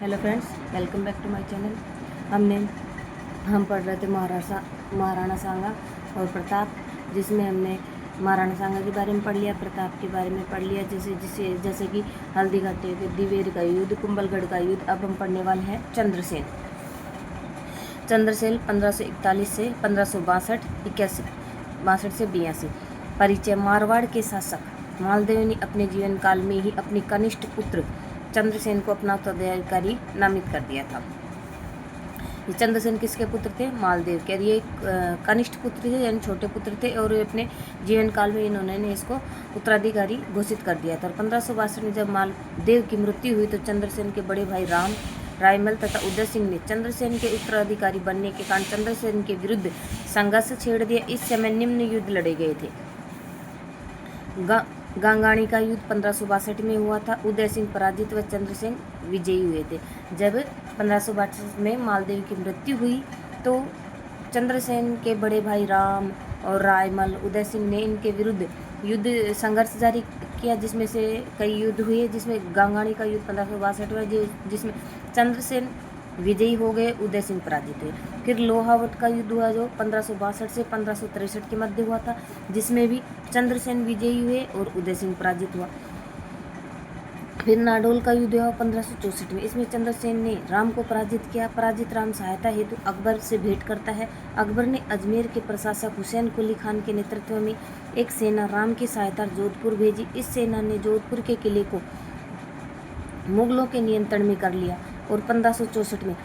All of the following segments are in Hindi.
Hello friends, welcome back to my channel. हम पढ़ रहे थे महाराणा सांगा और प्रताप, जिसमें हमने महाराणा सांगा के बारे में पढ़ लिया, प्रताप के बारे में पढ़ लिया, जैसे कि हल्दीघाटी, दिवेर का युद्ध, कुंभलगढ़ का युद्ध। अब हम पढ़ने वाले हैं चंद्रसेन। 1541 से 1562, 62 से 82। परिचय। मारवाड़ के शासक मालदेव ने अपने जीवन काल में ही अपने कनिष्ठ पुत्र चंद्रसेन को अपना उत्तराधिकारी नामित कर दिया था। ये चंद्रसेन किसके पुत्र थे? मालदेव के। ये कनिष्ठ पुत्र थे, यानी छोटे पुत्र थे, और अपने जीवन काल में इन्होंने इसको उत्तराधिकारी घोषित कर दिया था। और 1562 में जब मालदेव की मृत्यु हुई तो चंद्रसेन के बड़े भाई रायमल तथा उदय सिंह ने चंद्रसेन के उत्तराधिकारी बनने के कारण चंद्रसेन के विरुद्ध संघर्ष छेड़ दिया। इस समय निम्न युद्ध लड़े गए थे। गांगाणी का युद्ध 1562 में हुआ था। उदय सिंह पराजित व चंद्रसेन विजयी हुए थे। जब 1562 में मालदेव की मृत्यु हुई तो चंद्रसेन के बड़े भाई राम और रायमल उदय सिंह ने इनके विरुद्ध युद्ध संघर्ष जारी किया, जिसमें से कई युद्ध हुए, जिसमें गांगाणी का युद्ध 1562 में जिसमें चंद्रसेन विजयी हो गए, उदय सिंह पराजित हुए। फिर लोहावट का युद्ध हुआ जो 1562 से 1563 के मध्य हुआ था, जिसमें भी चंद्रसेन विजयी हुए और उदय सिंह पराजित हुआ। फिर नाडोल का युद्ध हुआ 1564 में। इसमें चंद्रसेन ने राम को पराजित किया। पराजित राम सहायता हेतु अकबर से भेंट करता है। अकबर ने अजमेर के प्रशासक हुसैन कुली खान के नेतृत्व में एक सेना राम की सहायता जोधपुर भेजी। इस सेना ने जोधपुर के किले को मुगलों के नियंत्रण में कर लिया और 1564 में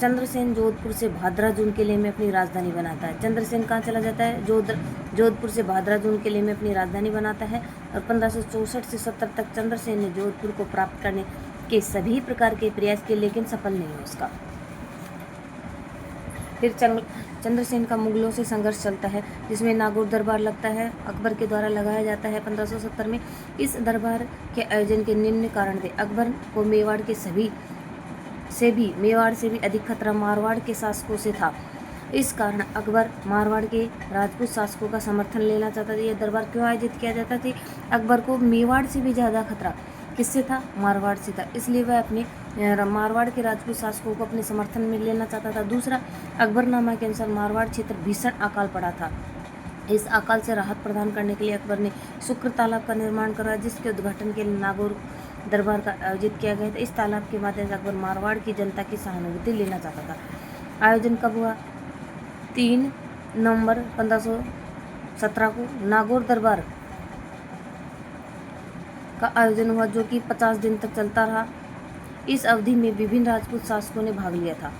चंद्रसेन जोधपुर से भादरा-जून किले में अपनी राजधानी बनाता है। चंद्रसेन कहाँ चला जाता है? जोधपुर से भादरा-जून किले में अपनी राजधानी बनाता है। और 1564 से 70 तक चंद्रसेन ने जोधपुर को प्राप्त करने के सभी प्रकार के प्रयास किए, लेकिन सफल नहीं हुआ उसका। फिर चंद्रसेन का मुगलों से संघर्ष चलता है, जिसमें नागौर दरबार लगता है, अकबर के द्वारा लगाया जाता है 1570 में। इस दरबार के आयोजन के निम्न कारण थे। अकबर को मेवाड़ से भी अधिक खतरा मारवाड़ के शासकों से था। इस कारण अकबर मारवाड़ के राजपूत शासकों का समर्थन लेना चाहता था। यह दरबार क्यों आयोजित किया जाता था? अकबर को मेवाड़ से भी ज़्यादा खतरा किससे था? मारवाड़ से था। इसलिए वह अपने मारवाड़ के राजपूत शासकों को अपने समर्थन में लेना चाहता था। दूसरा, अकबरनामा के अनुसार मारवाड़ क्षेत्र भीषण अकाल पड़ा था। इस अकाल से राहत प्रदान करने के लिए अकबर ने शुक्र तालाब का निर्माण कराया, जिसके उद्घाटन के लिए नागौर दरबार का आयोजित किया गया था। इस तालाब के माध्यम से अकबर मारवाड़ की जनता की सहानुभूति लेना चाहता था। आयोजन कब हुआ? 3 नवंबर 1517 को नागौर दरबार का आयोजन हुआ, जो कि 50 दिन तक चलता रहा। इस अवधि में विभिन्न राजपूत शासकों ने भाग लिया था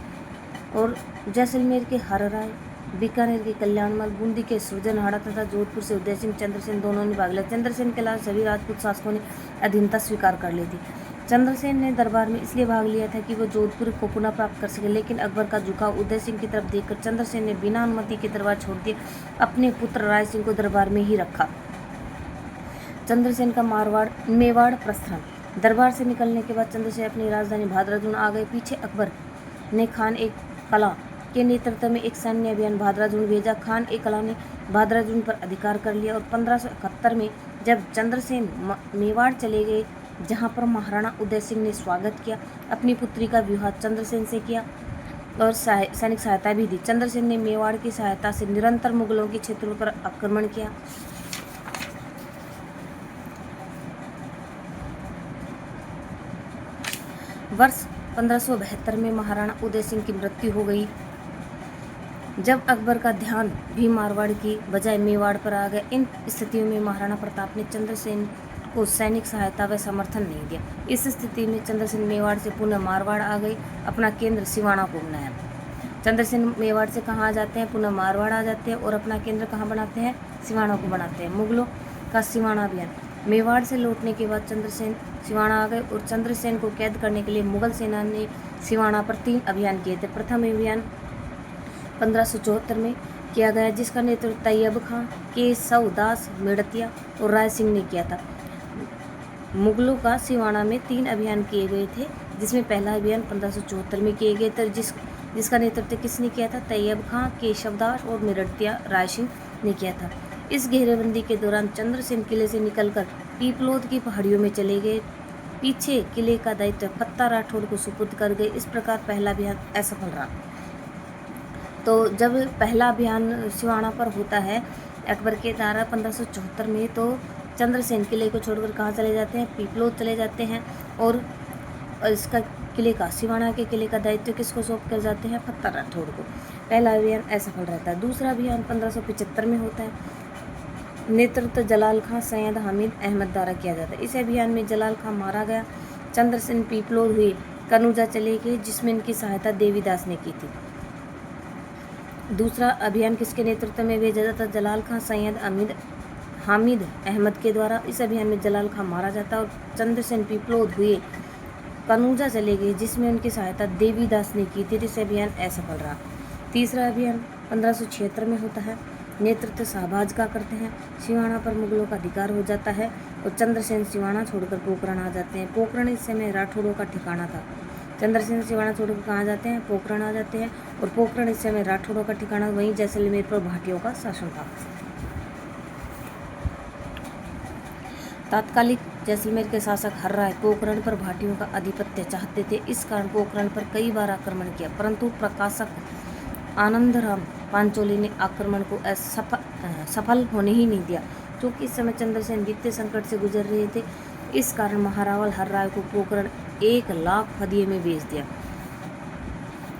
और जैसलमेर के हरराय, बीकानेर के कल्याणमल, बूंदी के सुरजनहाड़ा तथा जोधपुर से उदय सिंह, चंद्रसेन दोनों ने भाग लिया। चंद्रसेन के अलावा सभी राजपूत शासकों ने अधीनता स्वीकार कर ली थी। चंद्रसेन ने दरबार में इसलिए भाग लिया था कि वो जोधपुर को पुनः प्राप्त कर सके, लेकिन अकबर का झुकाव उदय सिंह की तरफ देखकर चंद्रसेन ने बिना अनुमति के दरबार छोड़ दिया, अपने पुत्र राय सिंह को दरबार में ही रखा। चंद्रसेन का मेवाड़ प्रस्थान। दरबार से निकलने के बाद चंद्रसेन अपनी राजधानी भादरा-जून आ गए। पीछे अकबर ने खान एक कला के नेतृत्व में एक सैन्य अभियान भादरा-जून भेजा। खान एक कला ने भादरा-जून पर अधिकार कर लिया और 1571 में जब चंद्रसेन मेवाड़ चले गए, जहां पर महाराणा उदय सिंह ने स्वागत किया, अपनी पुत्री का विवाह चंद्रसेन से किया और सैनिक सहायता भी दी। चंद्रसेन ने मेवाड़ की सहायता से निरंतर मुगलों के क्षेत्रों पर आक्रमण किया। वर्ष 1572 में महाराणा उदय सिंह की मृत्यु हो गई। जब अकबर का ध्यान भी मारवाड़ की बजाय मेवाड़ पर आ गया। इन स्थितियों में महाराणा प्रताप ने चंद्रसेन को सैनिक सहायता व समर्थन नहीं दिया। इस स्थिति में चंद्रसेन मेवाड़ से पुनः मारवाड़ आ गए, अपना केंद्र सिवाना को बनाया। चंद्रसेन मेवाड़ से कहाँ आ जाते हैं? पुनः मारवाड़ आ जाते हैं और अपना केंद्र कहाँ बनाते हैं? सिवाना को बनाते हैं। मुगलों का सिवाना अभियान। मेवाड़ से लौटने के बाद चंद्रसेन सिवाना आ गए और चंद्रसेन को कैद करने के लिए मुगल सेना ने सिवाना पर 3 अभियान किए थे। प्रथम अभियान 1574 में किया गया, जिसका नेतृत्व तैयब खां, केशव दास मेड़तिया और राय सिंह ने किया था। मुगलों का सिवाना में 3 अभियान किए गए थे, जिसमें पहला अभियान 1574 में किए गए थे, जिसका नेतृत्व किसने किया था? तैयब खां, केशव दास और मेड़तिया राय सिंह ने किया था। इस घेरेबंदी के दौरान चंद्रसेन किले से निकलकर पीपलोद की पहाड़ियों में चले गए पीछे किले का दायित्व फत्ता राठौड़ को सुपुर्द कर गए। इस प्रकार पहला अभियान असफल रहा। तो जब पहला अभियान सिवाना पर होता है अकबर के द्वारा 1574 में, तो चंद्रसेन किले को छोड़कर कहाँ चले जाते हैं, पीपलोद चले जाते हैं, और इसका किले का, सिवाना के किले का दायित्व किसको सौंप कर जाते हैं, फत्ता राठौड़ को। पहला अभियान असफल रहता है। दूसरा अभियान 1575 में होता है। नेतृत्व जलाल खां सैयद हामिद अहमद द्वारा किया जाता है। इस अभियान में जलाल खां मारा गया। चंद्रसेन पीपलोद हुए, कनौजा चले गए, जिसमें इनकी सहायता देवीदास ने की थी। दूसरा अभियान किसके नेतृत्व में भेजा जाता है, जलाल खां सैयद हामिद अहमद के द्वारा। इस अभियान में जलाल खां मारा जाता और चंद्रसेन पीपलोद हुए, कनौजा चले गए, जिसमें उनकी सहायता देवीदास ने की थी। इस अभियान असफल रहा। तीसरा अभियान 1576 में होता है। नेतृत्व शाहबाज का करते हैं। सिवाना पर मुगलों का अधिकार हो जाता है और चंद्रसेन सिवाना छोड़कर पोखरण आ जाते हैं। पोखरण इस समय राठौड़ों का ठिकाना था। चंद्रसेन सिवाना छोड़कर कहाँ जाते हैं, पोखरण आ जाते हैं, और पोखरण इस समय राठौड़ों का ठिकाना, वहीं जैसलमेर पर भाटियों का शासन था। तात्कालिक जैसलमेर के शासक हर्राय पोखरण पर भाटियों का आधिपत्य चाहते थे। इस कारण पोखरण पर कई बार आक्रमण किया, परंतु प्रकाशक आनंदराम पांचोली ने आक्रमण को सफल होने ही नहीं दिया। क्योंकि इस समय चंद्रसेन वित्तीय संकट से गुजर रहे थे, इस कारण महारावल हर्राय को पोखरण 1 लाख फदिये में बेच दिया।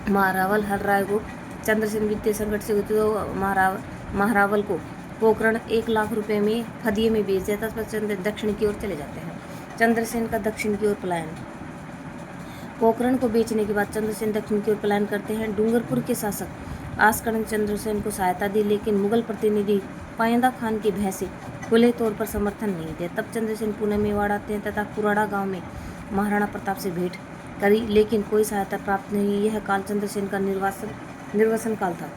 महारावल हर्राय को चंद्रसेन वित्तीय संकट से गुजरे, तो महारावल को पोखरण 1 लाख रुपए में फदिये में बेच दिया था। तब दक्षिण की ओर चले जाते हैं। चंद्रसेन का दक्षिण की ओर पलायन। पोखरण को बेचने के बाद चंद्रसेन दक्षिण की ओर पलायन करते हैं। डूंगरपुर के शासक आसकरण चंद्रसेन को सहायता दी, लेकिन मुगल प्रतिनिधि पायंदा खान के भय से खुले तौर पर समर्थन नहीं दिया। तब चंद्रसेन पुणे मेवाड़ आते हैं तथा कुराड़ा गांव में महाराणा प्रताप से भेंट करी, लेकिन कोई सहायता प्राप्त नहीं। यह काल चंद्रसेन का निर्वासन काल था।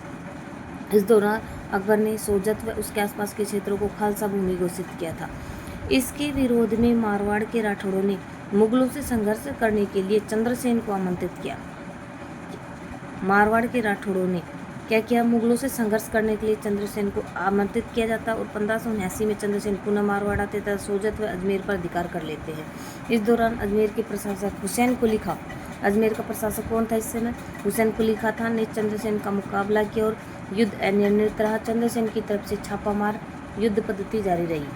इस दौरान अकबर ने सोजत व उसके आसपास के क्षेत्रों को खालसा भूमि घोषित किया था। इसके विरोध में मारवाड़ के राठौड़ों ने मुगलों से संघर्ष करने के लिए चंद्रसेन को आमंत्रित किया। मारवाड़ के राठौड़ों ने क्या किया, मुगलों से संघर्ष करने के लिए चंद्रसेन को आमंत्रित किया जाता और 1579 में चंद्रसेन पुनः मारवाड़ आते तथा सोजत व अजमेर पर अधिकार कर लेते हैं। इस दौरान अजमेर के प्रशासक हुसैन कुली खां, अजमेर का प्रशासक कौन था इस समय, हुसैन कुली खां था, ने चंद्रसेन का मुकाबला किया और युद्ध अनिर्णित रहा। चंद्रसेन की तरफ से छापामार युद्ध पद्धति जारी रही।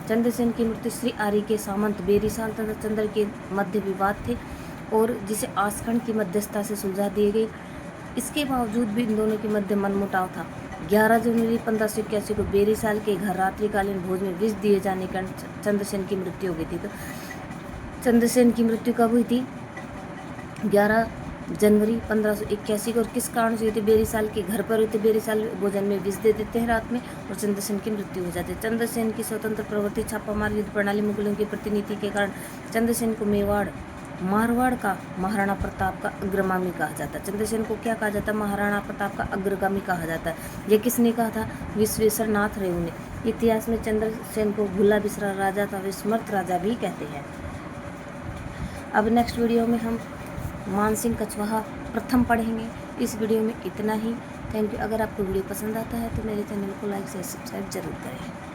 चंद्रसेन की मृत्यु श्री आर्य के सामंत बेरीसाल तथा चंद्र के मध्य विवाद थे और जिसे आसखंड की मध्यस्थता से सुलझा दी गई। इसके बावजूद भी इन दोनों के मध्य मनमुटाव था। 11 जनवरी 1581 को बेरीसाल के घर रात्रिकालीन भोज में विष दिए जाने के कारण चंद्रसेन की मृत्यु हो गई थी। तो चंद्रसेन की मृत्यु कब हुई थी, 11 जनवरी 1581 को, और किस कारण से हुई थी, बेरीसाल के घर पर हुई थी। बेरीसाल भोजन में विष दे देते हैं रात में और चंद्रसेन की मृत्यु हो जाती है। चंद्रसेन की स्वतंत्र प्रवृत्ति, छापामार युद्ध प्रणाली, मुगलों की प्रतिनीति के कारण चंद्रसेन को मारवाड़ का महाराणा प्रताप का अग्रगामी कहा जाता है। चंद्रसेन को क्या कहा जाता है, महाराणा प्रताप का अग्रगामी कहा जाता है। यह किसने कहा था, विश्वेश्वर नाथ रेऊ ने। इतिहास में चंद्रसेन को भूला बिसरा राजा था, विस्मृत राजा भी कहते हैं। अब नेक्स्ट वीडियो में हम मानसिंह कछवाहा प्रथम पढ़ेंगे। इस वीडियो में इतना ही। Thank you. अगर आपको वीडियो पसंद आता है तो मेरे चैनल को लाइक से सब्सक्राइब जरूर करें।